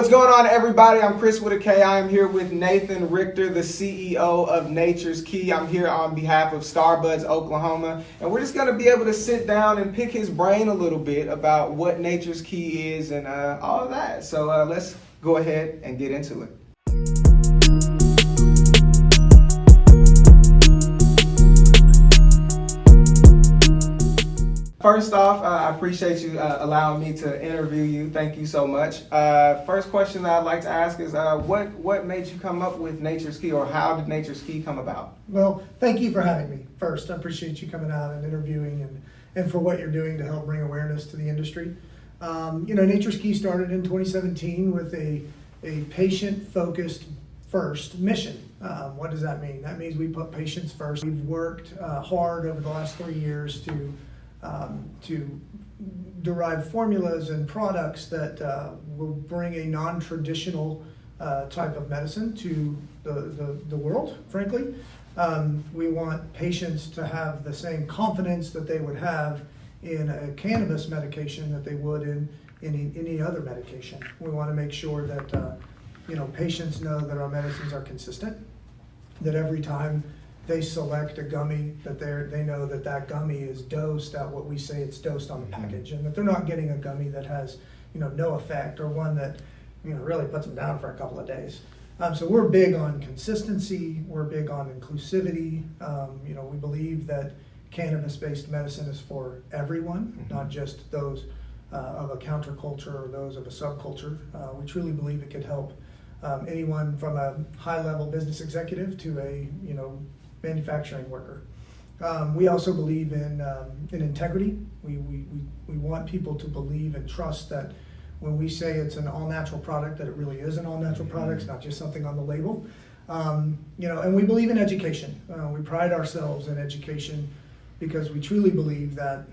What's going on, everybody? I'm Chris with a K. I am here with Nathan Richter, the CEO of Nature's Key. I'm here on behalf of Starbuds, Oklahoma, and we're just going to be able to sit down and pick his brain a little bit about what Nature's Key is and all of that. So let's go ahead and get into it. First off, I appreciate you allowing me to interview you. Thank you so much. First question that I'd like to ask is, what made you come up with Nature's Key, or how did Nature's Key come about? Well, thank you for having me. First, I appreciate you coming out and interviewing and for what you're doing to help bring awareness to the industry. Nature's Key started in 2017 with a patient-focused first mission. What does that mean? That means we put patients first. We've worked hard over the last 3 years to derive formulas and products that will bring a non-traditional type of medicine to the world, frankly. We want patients to have the same confidence that they would have in a cannabis medication that they would in any other medication. We want to make sure that patients know that our medicines are consistent, that every time they select a gummy, that they know that gummy is dosed at what we say it's dosed on the package, and that they're not getting a gummy that has no effect, or one that really puts them down for a couple of days. So we're big on consistency. We're big on inclusivity. We believe that cannabis-based medicine is for everyone, not just those of a counterculture or those of a subculture. We truly believe it could help anyone from a high-level business executive to a manufacturing worker. We also believe in integrity. We want people to believe and trust that when we say it's an all-natural product, that it really is an all-natural product. It's not just something on the label. And we believe in education. We pride ourselves in education because we truly believe that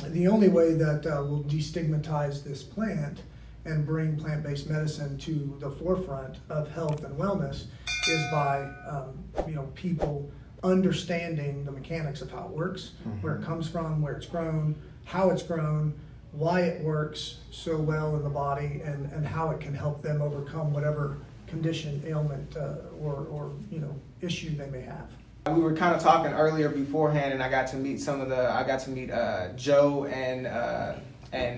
the only way that we'll destigmatize this plant and bring plant-based medicine to the forefront of health and wellness is by people understanding the mechanics of how it works, where it comes from, where it's grown, how it's grown, why it works so well in the body, and how it can help them overcome whatever condition, ailment, or issue they may have. We were kind of talking earlier beforehand, and I got to meet Joe and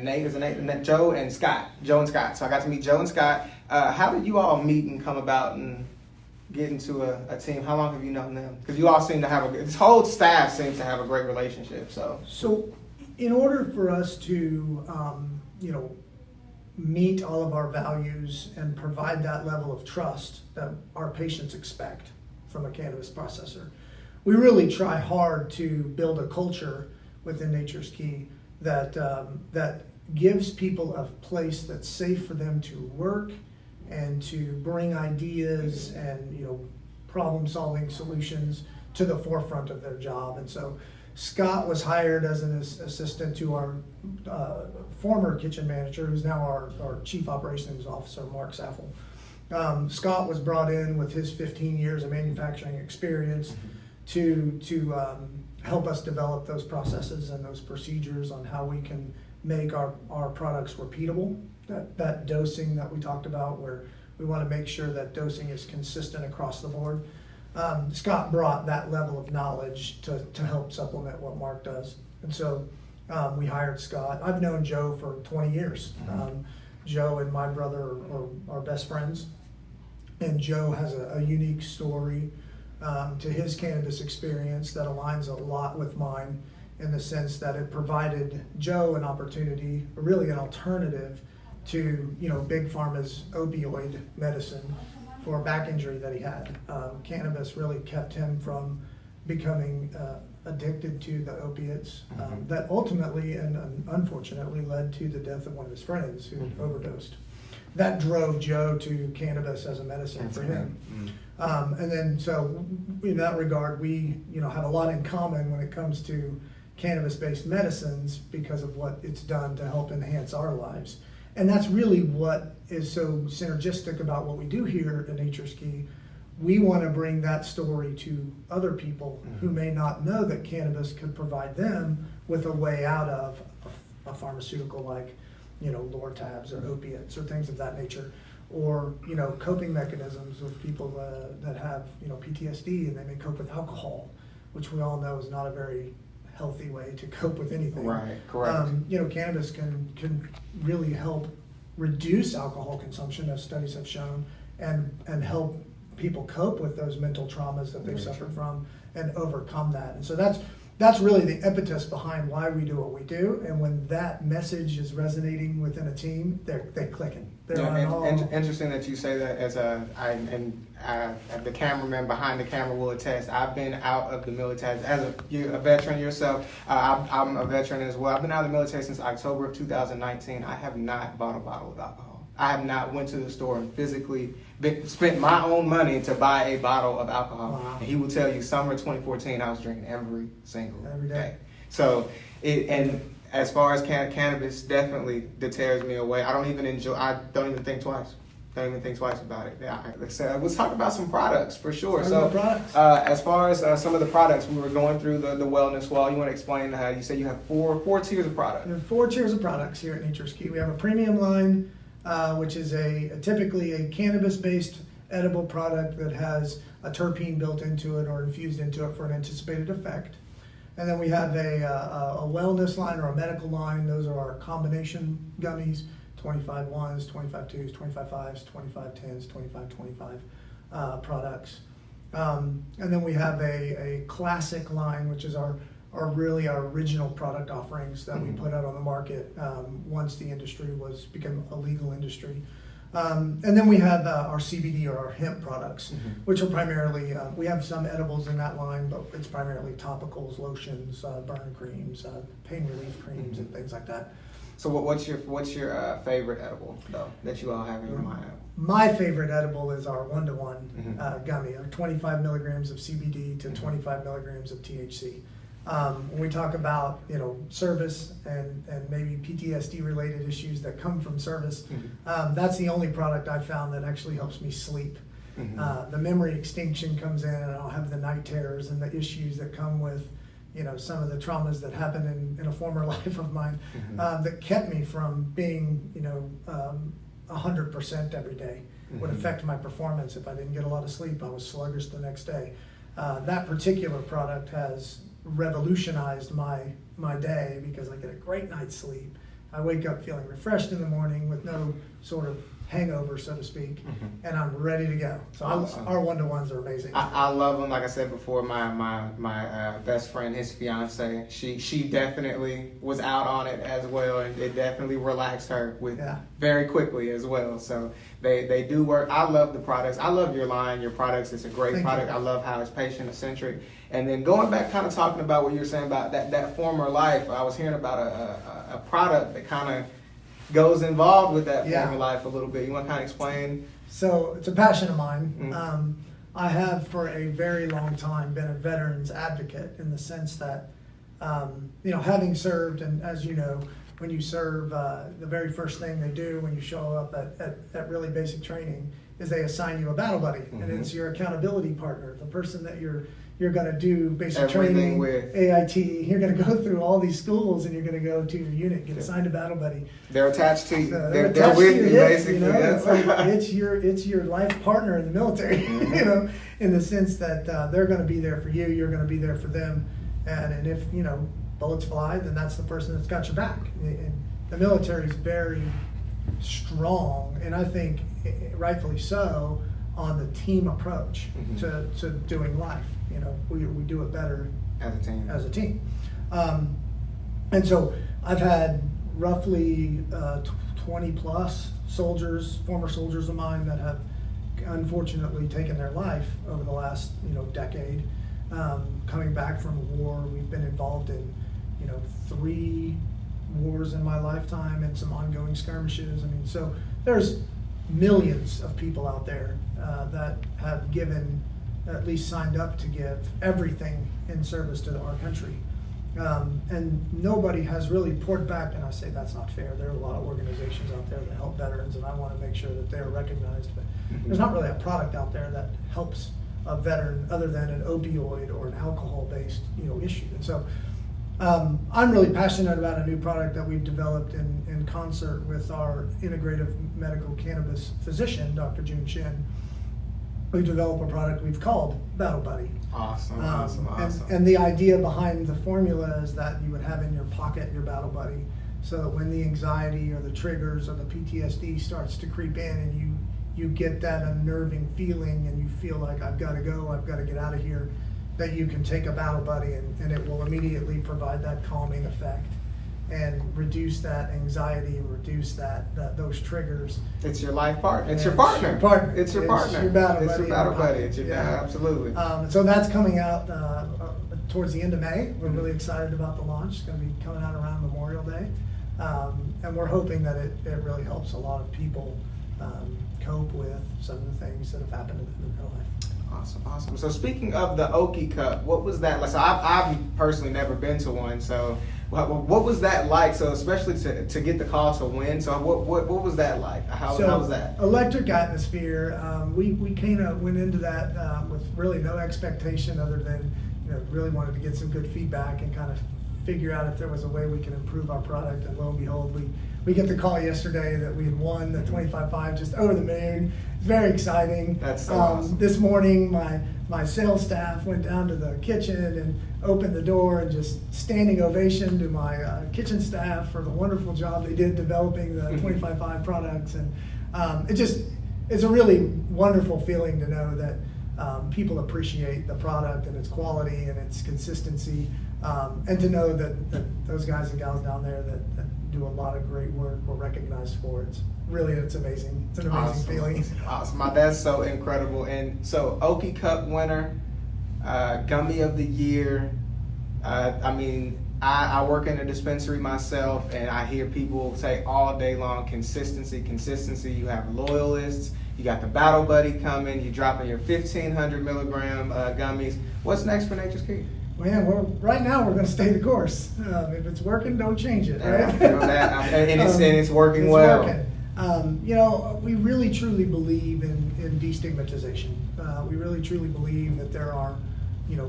Nate. Is it Nate? Joe and Scott. So I got to meet Joe and Scott. How did you all meet and come about and get into a team? How long have you known them? Because you all seem to have this whole staff seems to have a great relationship. So in order for us to meet all of our values and provide that level of trust that our patients expect from a cannabis processor, we really try hard to build a culture within Nature's Key that gives people a place that's safe for them to work and to bring ideas and problem-solving solutions to the forefront of their job. And so Scott was hired as an assistant to our former kitchen manager, who's now our chief operations officer, Mark Saffel. Scott was brought in with his 15 years of manufacturing experience to help us develop those processes and those procedures on how we can make our products repeatable. That dosing that we talked about, where we want to make sure that dosing is consistent across the board. Scott brought that level of knowledge to help supplement what Mark does. And so we hired Scott. I've known Joe for 20 years. Joe and my brother are best friends. And Joe has a unique story to his cannabis experience that aligns a lot with mine, in the sense that it provided Joe an opportunity, really an alternative to Big Pharma's opioid medicine for a back injury that he had. Cannabis really kept him from becoming addicted to the opiates that ultimately and unfortunately led to the death of one of his friends who overdosed. That drove Joe to cannabis as a medicine for him. And then so in that regard, we have a lot in common when it comes to cannabis-based medicines because of what it's done to help enhance our lives. And that's really what is so synergistic about what we do here at Nature's Key. We want to bring that story to other people who may not know that cannabis could provide them with a way out of a pharmaceutical-like Lortabs or opiates or things of that nature, or coping mechanisms with people that have PTSD, and they may cope with alcohol, which we all know is not a very healthy way to cope with anything. Right, correct. Cannabis can really help reduce alcohol consumption, as studies have shown, and help people cope with those mental traumas that they've suffered from and overcome that. And so that's really the impetus behind why we do what we do. And when that message is resonating within a team, they're clicking. Interesting that you say that. As the cameraman behind the camera will attest, I've been out of the military as a veteran yourself. I'm a veteran as well. I've been out of the military since October of 2019. I have not bought a bottle of alcohol. I have not went to the store and physically spent my own money to buy a bottle of alcohol. Wow. And he will tell you, summer 2014, I was drinking every single Every day. So as far as cannabis, definitely deters me away. I don't even think twice. Don't even think twice about it. Yeah, like I said, let's talk about some products for sure. As far as some of the products, we were going through the wellness wall. You want to explain how you said you have four tiers of products? There are 4 tiers of products here at Nature's Key. We have a premium line, which is typically a cannabis-based edible product that has a terpene built into it or infused into it for an anticipated effect. And then we have a wellness line or a medical line. Those are our combination gummies, 25 1s, 25 2s, 25 5s, 25 10s, 25 25 products. And then we have a classic line, which is our original product offerings that we put out on the market once the industry became a legal industry. And then we have our CBD or our hemp products, which are primarily, we have some edibles in that line, but it's primarily topicals, lotions, burn creams, pain relief creams, and things like that. So what's your favorite edible though that you all have in your mind? My favorite edible is our 1-to-1 gummy, of 25 milligrams of CBD to 25 milligrams of THC. When we talk about service and maybe PTSD related issues that come from service, that's the only product I've found that actually helps me sleep. The memory extinction comes in, and I'll have the night terrors and the issues that come with some of the traumas that happened in a former life of mine that kept me from being 100% every day. Would affect my performance. If I didn't get a lot of sleep, I was sluggish the next day. That particular product has revolutionized my day because I get a great night's sleep. I wake up feeling refreshed in the morning with no sort of hangover, so to speak, and I'm ready to go. So our 1-to-1s are amazing. I love them. Like I said before, my best friend, his fiance, she definitely was out on it as well, and it definitely relaxed her very quickly as well. So they do work. I love the products. I love your line, your products. It's a great product. I love how it's patient-centric. And then going back, kind of talking about what you were saying about that former life, I was hearing about a product that kind of goes involved with that former life a little bit. You want to kind of explain? So it's a passion of mine. I have for a very long time been a veterans advocate in the sense that, having served, and as you know, when you serve, the very first thing they do when you show up at really basic training is they assign you a battle buddy, and it's your accountability partner, the person that you're going to do basic training with, AIT. You're going to go through all these schools, and you're going to go to your unit, get assigned a battle buddy. They're attached to you. They're with you, basically. It's your life partner in the military, in the sense that they're going to be there for you. You're going to be there for them, and if bullets fly, then that's the person that's got your back. And the military is very strong, and I think rightfully so, on the team approach to doing life. We do it better as a team. And so I've had roughly 20 plus former soldiers of mine that have unfortunately taken their life over the last decade. Coming back from war, we've been involved in 3 wars in my lifetime and some ongoing skirmishes. So there's millions of people out there that have given, at least signed up to give everything in service to our country. And nobody has really poured back, and I say that's not fair. There are a lot of organizations out there that help veterans, and I want to make sure that they're recognized, but there's not really a product out there that helps a veteran other than an opioid or an alcohol-based issue. And so I'm really passionate about a new product that we've developed in concert with our integrative medical cannabis physician, Dr. Jun Shin. We've developed a product we've called Battle Buddy. Awesome. And the idea behind the formula is that you would have in your pocket your Battle Buddy, so that when the anxiety or the triggers or the PTSD starts to creep in and you get that unnerving feeling and you feel like I've got to go, I've got to get out of here, that you can take a Battle Buddy and it will immediately provide that calming effect and reduce that anxiety and reduce those triggers. It's your life partner. It's your partner. partner. It's your partner. It's your battle buddy. It's your battle buddy. It's your absolutely. So that's coming out towards the end of May. We're really excited about the launch. It's going to be coming out around Memorial Day, and we're hoping that it really helps a lot of people cope with some of the things that have happened in their life. Awesome. So speaking of the Okie Cup, what was that like? So I've personally never been to one. So what was that like? So especially to get the call to win. So what was that like? How was that? Electric atmosphere. We kind of went into that with really no expectation other than really wanted to get some good feedback and kind of figure out if there was a way we could improve our product. And lo and behold, we get the call yesterday that we had won the 25/5, just over the moon. It's very exciting. That's so awesome. This morning, my sales staff went down to the kitchen and opened the door and just standing ovation to my kitchen staff for the wonderful job they did developing the 25/5 products. And it's a really wonderful feeling to know that people appreciate the product and its quality and its consistency, and to know that those guys and gals down there that do a lot of great work were recognized for it. It's amazing. It's an amazing feeling. Awesome. That's so incredible. And so Okie Cup winner, Gummy of the Year. I work in a dispensary myself, and I hear people say all day long, consistency. You have loyalists. You got the Battle Buddy coming. You're dropping your 1,500 milligram gummies. What's next for Nature's Key? Man, right now we're going to stay the course. If it's working, don't change it. Right? I feel that. And it's working well. Working. We really truly believe in destigmatization. We really truly believe that there are,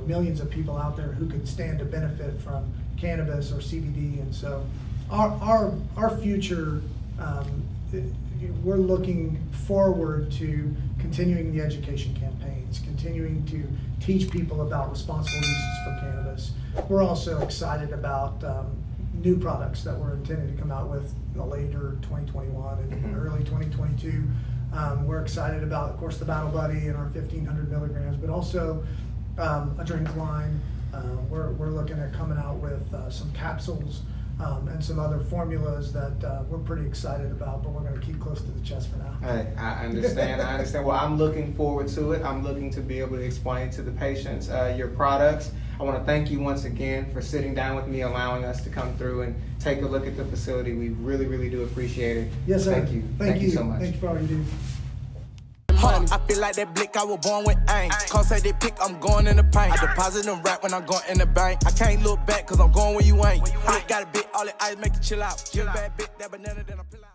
millions of people out there who could stand to benefit from cannabis or CBD, and so our future. We're looking forward to continuing the education campaigns, continuing to teach people about responsible uses for cannabis. We're also excited about new products that we're intending to come out with in the later 2021 and early 2022. We're excited about, of course, the Battle Buddy and our 1,500 milligrams, but also a drink line. We're looking at coming out with some capsules and some other formulas that we're pretty excited about, but we're going to keep close to the chest for now. I understand. Well, I'm looking forward to it. I'm looking to be able to explain to the patients your products. I want to thank you once again for sitting down with me, allowing us to come through and take a look at the facility. We really, really do appreciate it. Yes, sir. Thank you. Thank you so much. Thank you for all you do. I feel like that blick, I was born with aim. Can't say they pick, I'm going in the paint. I deposit them right when I'm going in the bank. I can't look back, cause I'm going where you ain't. Got a bit, all the ice make you chill out. Give a bad bit, that banana, then I pull out.